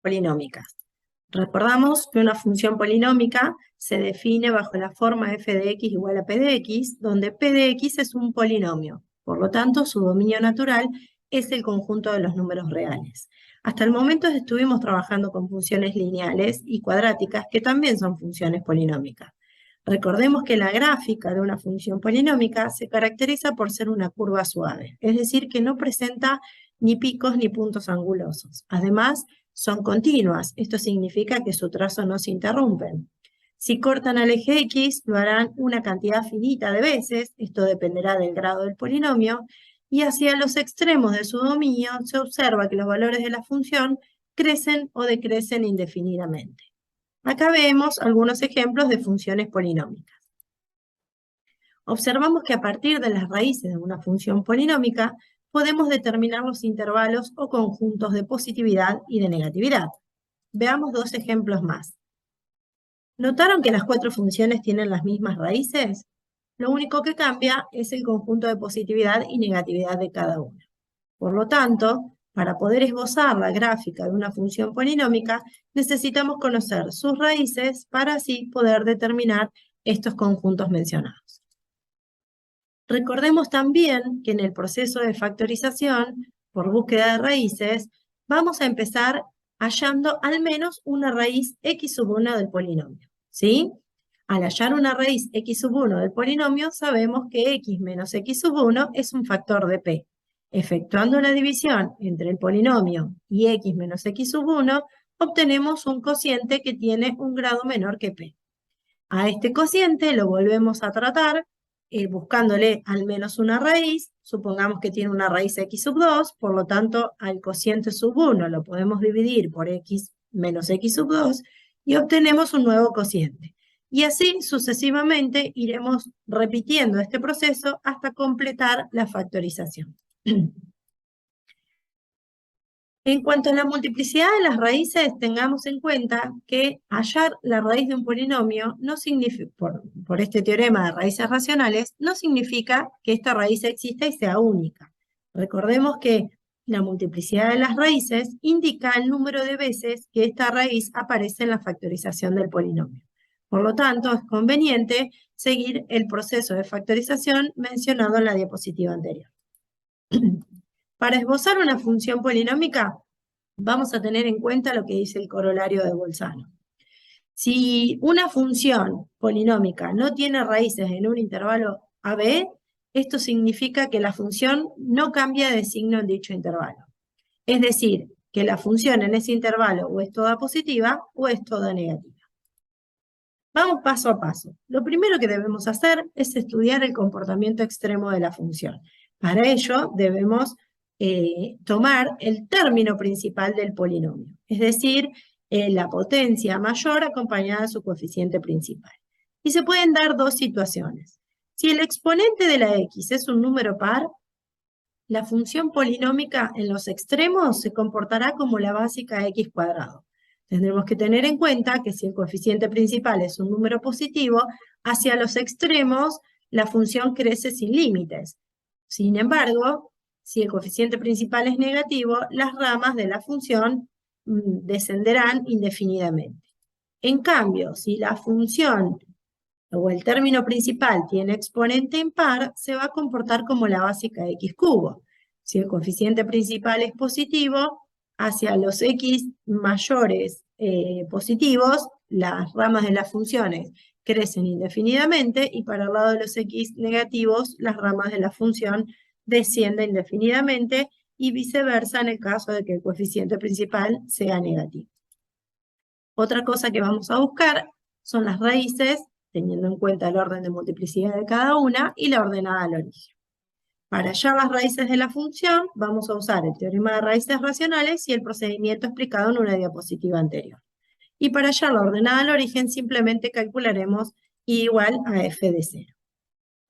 polinómicas. Recordamos que una función polinómica se define bajo la forma f de x igual a p de x, donde p de x es un polinomio. Por lo tanto, su dominio natural es el conjunto de los números reales. Hasta el momento estuvimos trabajando con funciones lineales y cuadráticas, que también son funciones polinómicas. Recordemos que la gráfica de una función polinómica se caracteriza por ser una curva suave, es decir, que no presenta ni picos ni puntos angulosos. Además, son continuas, esto significa que su trazo no se interrumpe. Si cortan al eje X, lo harán una cantidad finita de veces, esto dependerá del grado del polinomio, y hacia los extremos de su dominio se observa que los valores de la función crecen o decrecen indefinidamente. Acá vemos algunos ejemplos de funciones polinómicas. Observamos que a partir de las raíces de una función polinómica podemos determinar los intervalos o conjuntos de positividad y de negatividad. Veamos dos ejemplos más. ¿Notaron que las cuatro funciones tienen las mismas raíces? Lo único que cambia es el conjunto de positividad y negatividad de cada una. Por lo tanto, para poder esbozar la gráfica de una función polinómica, necesitamos conocer sus raíces para así poder determinar estos conjuntos mencionados. Recordemos también que en el proceso de factorización, por búsqueda de raíces, vamos a empezar hallando al menos una raíz x sub 1 del polinomio, ¿sí? Al hallar una raíz x sub 1 del polinomio, sabemos que x menos x sub 1 es un factor de p. Efectuando la división entre el polinomio y x menos x sub 1, obtenemos un cociente que tiene un grado menor que p. A este cociente lo volvemos a tratar buscándole al menos una raíz. Supongamos que tiene una raíz x sub 2, por lo tanto al cociente sub 1 lo podemos dividir por x menos x sub 2 y obtenemos un nuevo cociente. Y así sucesivamente iremos repitiendo este proceso hasta completar la factorización. En cuanto a la multiplicidad de las raíces, tengamos en cuenta que hallar la raíz de un polinomio no significa, por este teorema de raíces racionales, no significa que esta raíz exista y sea única. Recordemos que la multiplicidad de las raíces indica el número de veces que esta raíz aparece en la factorización del polinomio. Por lo tanto, es conveniente seguir el proceso de factorización mencionado en la diapositiva anterior. Para esbozar una función polinómica, vamos a tener en cuenta lo que dice el corolario de Bolzano. Si una función polinómica no tiene raíces en un intervalo AB, esto significa que la función no cambia de signo en dicho intervalo. Es decir, que la función en ese intervalo o es toda positiva o es toda negativa. Vamos paso a paso. Lo primero que debemos hacer es estudiar el comportamiento extremo de la función. Para ello debemos tomar el término principal del polinomio, es decir, la potencia mayor acompañada de su coeficiente principal. Y se pueden dar dos situaciones. Si el exponente de la x es un número par, la función polinómica en los extremos se comportará como la básica x cuadrado. Tendremos que tener en cuenta que si el coeficiente principal es un número positivo, hacia los extremos la función crece sin límites. Sin embargo, si el coeficiente principal es negativo, las ramas de la función descenderán indefinidamente. En cambio, si la función o el término principal tiene exponente impar, se va a comportar como la básica x cubo. Si el coeficiente principal es positivo, hacia los x mayores positivos, las ramas de las funciones crecen indefinidamente y para el lado de los x negativos, las ramas de la función desciende indefinidamente y viceversa en el caso de que el coeficiente principal sea negativo. Otra cosa que vamos a buscar son las raíces, teniendo en cuenta el orden de multiplicidad de cada una y la ordenada al origen. Para hallar las raíces de la función, vamos a usar el teorema de raíces racionales y el procedimiento explicado en una diapositiva anterior. Y para hallar la ordenada al origen, simplemente calcularemos I igual a f de 0.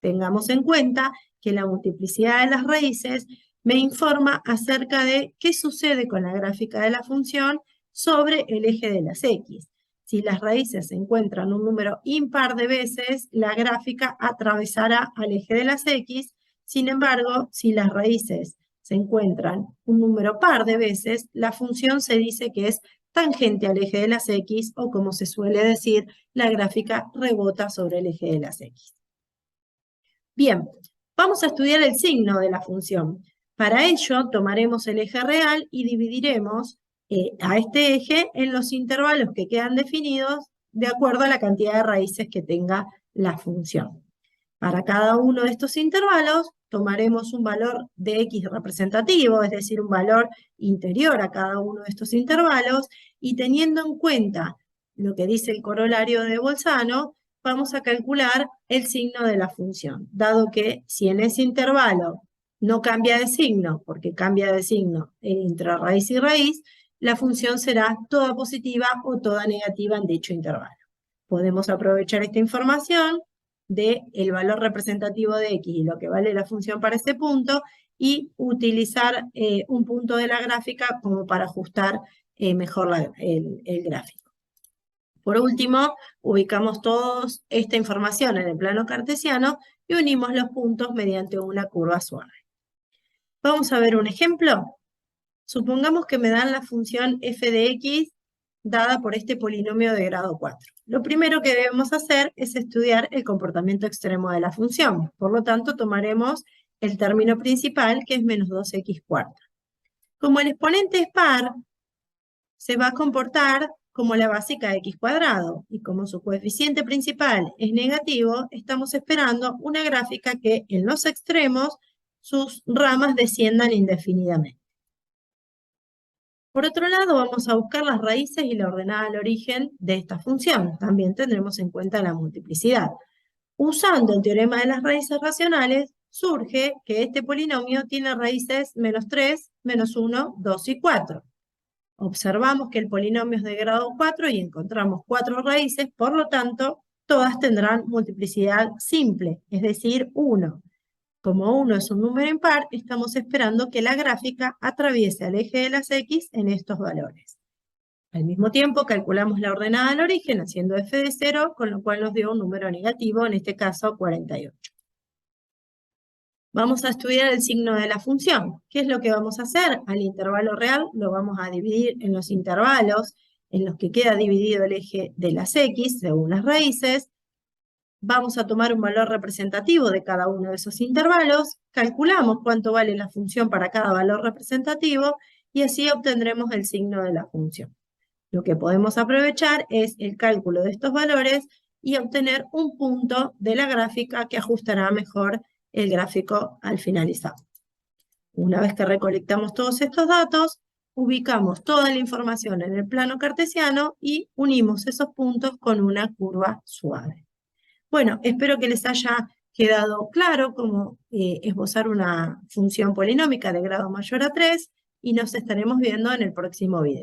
Tengamos en cuenta que la multiplicidad de las raíces me informa acerca de qué sucede con la gráfica de la función sobre el eje de las x. Si las raíces se encuentran un número impar de veces, la gráfica atravesará al eje de las x. Sin embargo, si las raíces se encuentran un número par de veces, la función se dice que es tangente al eje de las X, o como se suele decir, la gráfica rebota sobre el eje de las X. Bien, vamos a estudiar el signo de la función. Para ello, tomaremos el eje real y dividiremos a este eje en los intervalos que quedan definidos de acuerdo a la cantidad de raíces que tenga la función. Para cada uno de estos intervalos, tomaremos un valor de X representativo, es decir, un valor interior a cada uno de estos intervalos, y teniendo en cuenta lo que dice el corolario de Bolzano, vamos a calcular el signo de la función, dado que si en ese intervalo no cambia de signo, porque cambia de signo entre raíz y raíz, la función será toda positiva o toda negativa en dicho intervalo. Podemos aprovechar esta información del valor representativo de X y lo que vale la función para ese punto, y utilizar un punto de la gráfica como para ajustar mejor el gráfico. Por último, ubicamos toda esta información en el plano cartesiano y unimos los puntos mediante una curva suave. Vamos a ver un ejemplo. Supongamos que me dan la función f de x dada por este polinomio de grado 4. Lo primero que debemos hacer es estudiar el comportamiento extremo de la función. Por lo tanto, tomaremos el término principal, que es menos 2x cuarta. Como el exponente es par, se va a comportar como la básica de x cuadrado, y como su coeficiente principal es negativo, estamos esperando una gráfica que en los extremos sus ramas desciendan indefinidamente. Por otro lado, vamos a buscar las raíces y la ordenada al origen de esta función. También tendremos en cuenta la multiplicidad. Usando el teorema de las raíces racionales, surge que este polinomio tiene raíces menos 3, menos 1, 2 y 4. Observamos que el polinomio es de grado 4 y encontramos 4 raíces, por lo tanto, todas tendrán multiplicidad simple, es decir, 1. Como 1 es un número impar, estamos esperando que la gráfica atraviese al eje de las X en estos valores. Al mismo tiempo, calculamos la ordenada al origen haciendo f de 0, con lo cual nos dio un número negativo, en este caso 48. Vamos a estudiar el signo de la función. ¿Qué es lo que vamos a hacer? Al intervalo real lo vamos a dividir en los intervalos en los que queda dividido el eje de las X, según las raíces. Vamos a tomar un valor representativo de cada uno de esos intervalos, calculamos cuánto vale la función para cada valor representativo y así obtendremos el signo de la función. Lo que podemos aprovechar es el cálculo de estos valores y obtener un punto de la gráfica que ajustará mejor el gráfico al finalizar. Una vez que recolectamos todos estos datos, ubicamos toda la información en el plano cartesiano y unimos esos puntos con una curva suave. Bueno, espero que les haya quedado claro cómo esbozar una función polinómica de grado mayor a 3 y nos estaremos viendo en el próximo video.